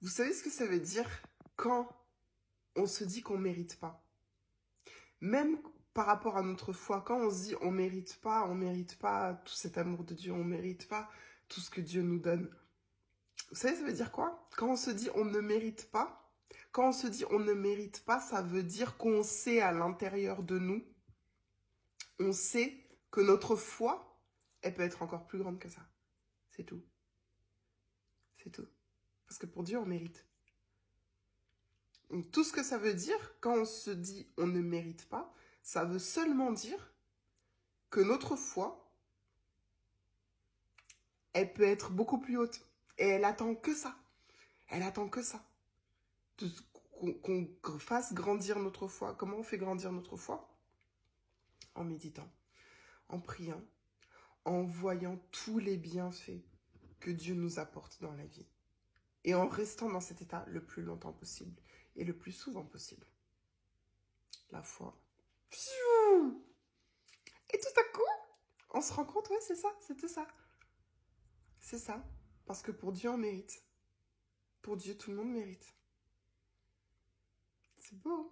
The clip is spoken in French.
Vous savez ce que ça veut dire quand on se dit qu'on ne mérite pas? Même par rapport à notre foi, quand on se dit on ne mérite pas tout cet amour de Dieu, on ne mérite pas tout ce que Dieu nous donne. Vous savez, ça veut dire quoi? Quand on se dit on ne mérite pas, quand on se dit on ne mérite pas, ça veut dire qu'on sait à l'intérieur de nous, on sait que notre foi, elle peut être encore plus grande que ça. C'est tout. C'est tout. Parce que pour Dieu, on mérite. Donc, tout ce que ça veut dire, quand on se dit on ne mérite pas, ça veut seulement dire que notre foi, elle peut être beaucoup plus haute. Et elle attend que ça. Elle attend que ça. Qu'on fasse grandir notre foi. Comment on fait grandir notre foi? En méditant, en priant, en voyant tous les bienfaits que Dieu nous apporte dans la vie. Et en restant dans cet état le plus longtemps possible et le plus souvent possible. La foi. Et tout à coup, on se rend compte, ouais, c'est ça, c'était ça. C'est ça. Parce que pour Dieu, on mérite. Pour Dieu, tout le monde mérite. C'est beau.